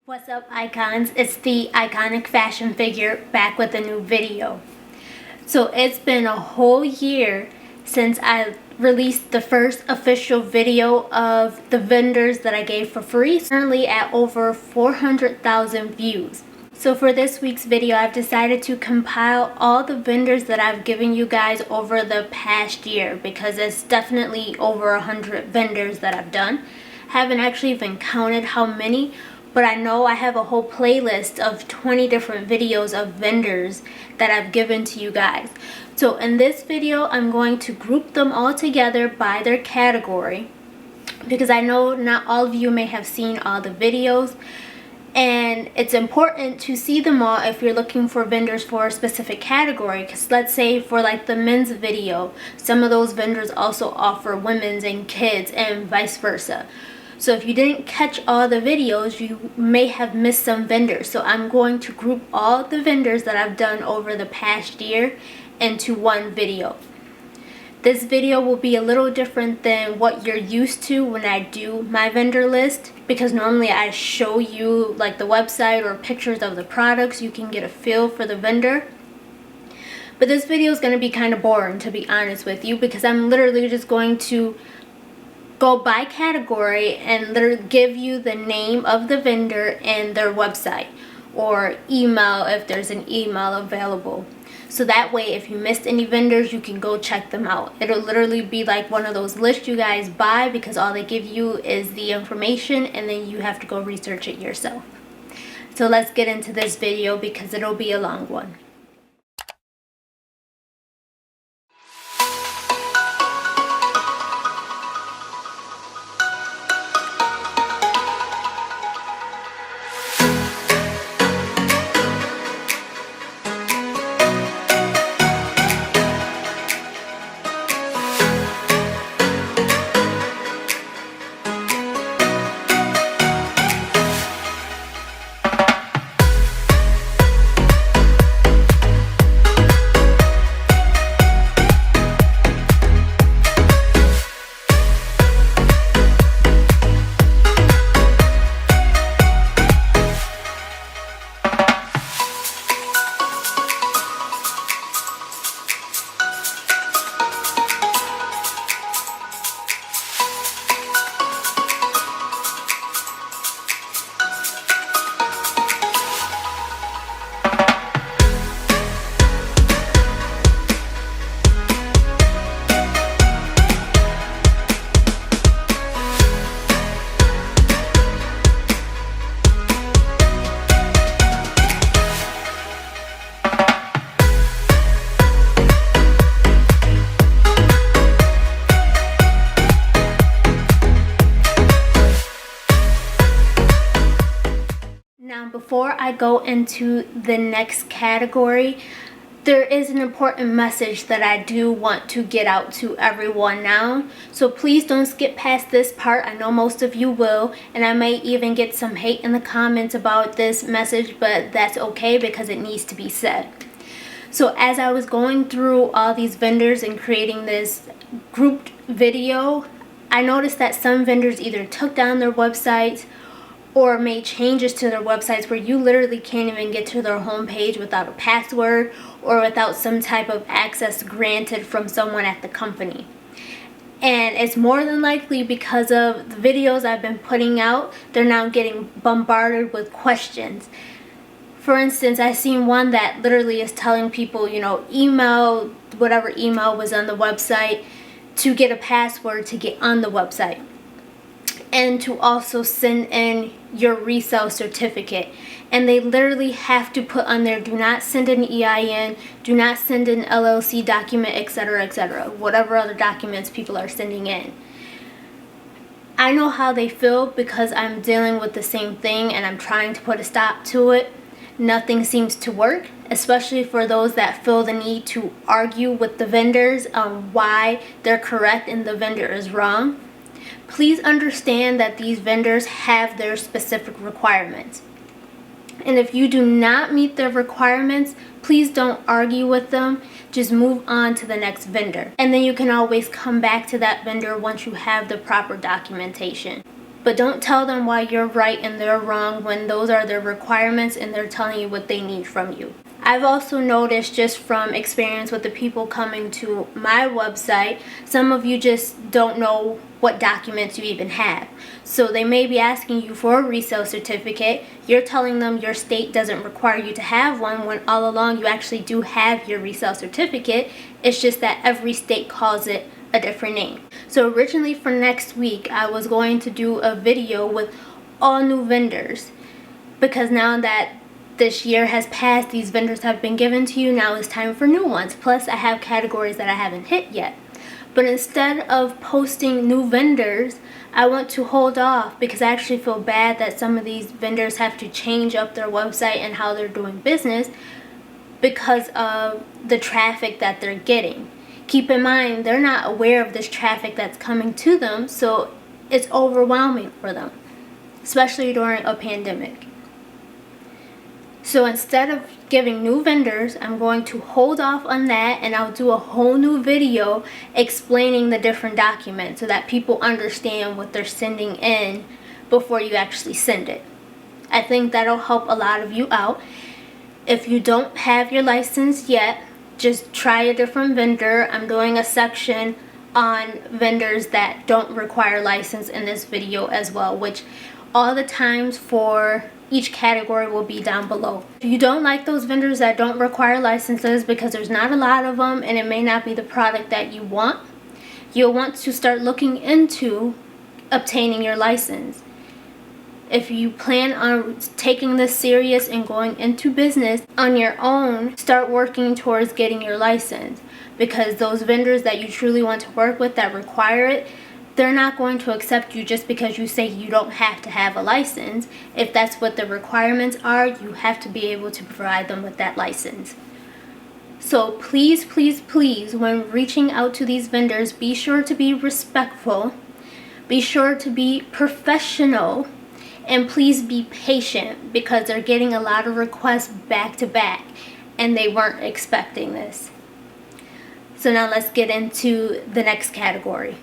What's up, icons? It's the iconic fashion figure back with a new video. So it's been a whole year since I released the first official video of the vendors that I gave for free, currently at over 400,000 views. So for this week's video, I've decided to compile all the vendors that I've given you guys over the past year, because it's definitely over 100 vendors that I've done. Haven't actually even counted how many, but I know I have a whole playlist of 20 different videos of vendors that I've given to you guys. So in this video, I'm going to group them all together by their category, because I know not all of you may have seen all the videos, and it's important to see them all if you're looking for vendors for a specific category. Because let's say for like the men's video, some of those vendors also offer women's and kids and vice versa. So if you didn't catch all the videos, you may have missed some vendors. So I'm going to group all the vendors that I've done over the past year into one video. This video will be a little different than what you're used to when I do my vendor list, because normally I show you like the website or pictures of the products. You can get a feel for the vendor. But this video is going to be kind of boring, to be honest with you, because I'm literally just going to go by category and literally give you the name of the vendor and their website or email if there's an email available. So that way, if you missed any vendors, you can go check them out. It'll literally be like one of those lists you guys buy, because all they give you is the information and then you have to go research it yourself. So let's get into this video, because it'll be a long one. Now, before I go into the next category, there is an important message that I do want to get out to everyone now. So please don't skip past this part. I know most of you will, and I may even get some hate in the comments about this message, but that's okay, because it needs to be said. So as I was going through all these vendors and creating this grouped video, I noticed that some vendors either took down their websites or made changes to their websites where you literally can't even get to their homepage without a password or without some type of access granted from someone at the company. And it's more than likely because of the videos I've been putting out. They're now getting bombarded with questions. For instance, I seen one that literally is telling people, email whatever email was on the website to get a password to get on the website, and to also send in your resale certificate. And they literally have to put on there, do not send an EIN, do not send an LLC document, etc., etc., whatever other documents people are sending in. I know how they feel, because I'm dealing with the same thing and I'm trying to put a stop to it. Nothing seems to work, especially for those that feel the need to argue with the vendors on why they're correct and the vendor is wrong. Please understand that these vendors have their specific requirements. And if you do not meet their requirements, please don't argue with them. Just move on to the next vendor. And then you can always come back to that vendor once you have the proper documentation. But don't tell them why you're right and they're wrong when those are their requirements and they're telling you what they need from you. I've also noticed, just from experience with the people coming to my website, some of you just don't know what documents you even have. So they may be asking you for a resale certificate. You're telling them your state doesn't require you to have one, when all along you actually do have your resale certificate. It's just that every state calls it a different name. So originally for next week, I was going to do a video with all new vendors, because now that this year has passed, these vendors have been given to you, now it's time for new ones. Plus I have categories that I haven't hit yet. But instead of posting new vendors, I want to hold off, because I actually feel bad that some of these vendors have to change up their website and how they're doing business because of the traffic that they're getting. Keep in mind, they're not aware of this traffic that's coming to them, so it's overwhelming for them, especially during a pandemic. So instead of giving new vendors, I'm going to hold off on that, and I'll do a whole new video explaining the different documents so that people understand what they're sending in before you actually send it. I think that'll help a lot of you out. If you don't have your license yet, just try a different vendor. I'm doing a section on vendors that don't require license in this video as well, which all the times for each category will be down below. If you don't like those vendors that don't require licenses, because there's not a lot of them and it may not be the product that you want, you'll want to start looking into obtaining your license. If you plan on taking this serious and going into business on your own, start working towards getting your license, because those vendors that you truly want to work with that require it, they're not going to accept you just because you say you don't have to have a license. If that's what the requirements are, you have to be able to provide them with that license. So please, please, please, when reaching out to these vendors, be sure to be respectful, be sure to be professional, and please be patient, because they're getting a lot of requests back to back and they weren't expecting this. So now let's get into the next category.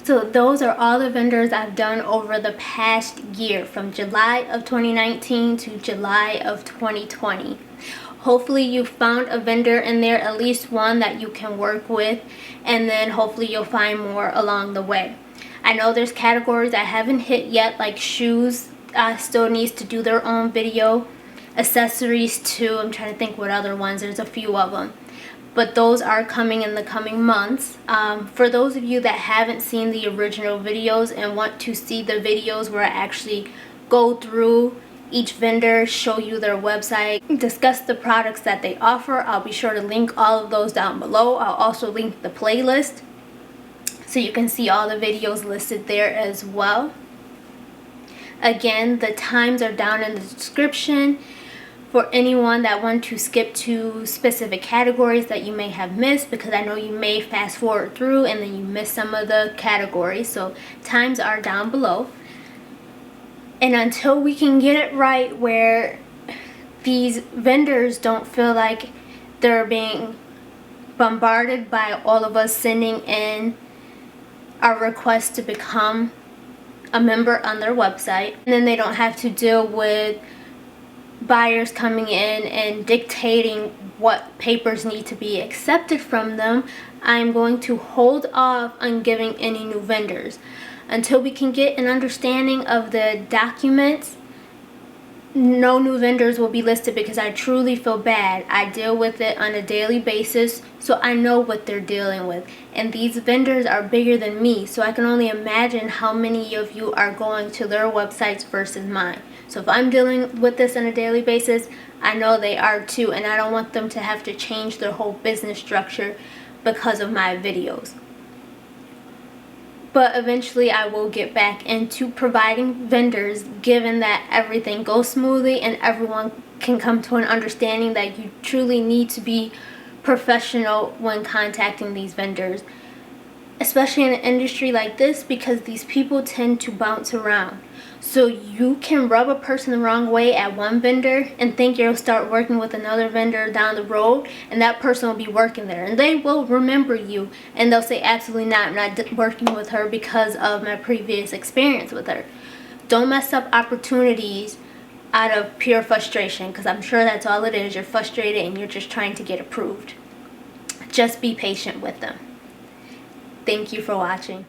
So those are all the vendors I've done over the past year, from July of 2019 to July of 2020. Hopefully you found a vendor in there, at least one that you can work with, and then hopefully you'll find more along the way. I know there's categories I haven't hit yet, like shoes still needs to do their own video. Accessories too, I'm trying to think what other ones, there's a few of them. But those are coming in the coming months. For those of you that haven't seen the original videos and want to see the videos where I actually go through each vendor, show you their website, discuss the products that they offer, I'll be sure to link all of those down below. I'll also link the playlist so you can see all the videos listed there as well. Again, the times are down in the description for anyone that want to skip to specific categories that you may have missed, because I know you may fast forward through and then you miss some of the categories. So times are down below. And until we can get it right where these vendors don't feel like they're being bombarded by all of us sending in our request to become a member on their website, and then they don't have to deal with buyers coming in and dictating what papers need to be accepted from them, I'm going to hold off on giving any new vendors until we can get an understanding of the documents. No new vendors will be listed because I truly feel bad. I deal with it on a daily basis, so I know what they're dealing with. And these vendors are bigger than me, so I can only imagine how many of you are going to their websites versus mine. So if I'm dealing with this on a daily basis, I know they are too, and I don't want them to have to change their whole business structure because of my videos. But eventually I will get back into providing vendors, given that everything goes smoothly and everyone can come to an understanding that you truly need to be professional when contacting these vendors, especially in an industry like this, because these people tend to bounce around. So you can rub a person the wrong way at one vendor and think you'll start working with another vendor down the road, and that person will be working there and they will remember you, and they'll say, absolutely not, I'm not working with her because of my previous experience with her. Don't mess up opportunities out of pure frustration, because I'm sure that's all it is. You're frustrated and you're just trying to get approved. Just be patient with them. Thank you for watching.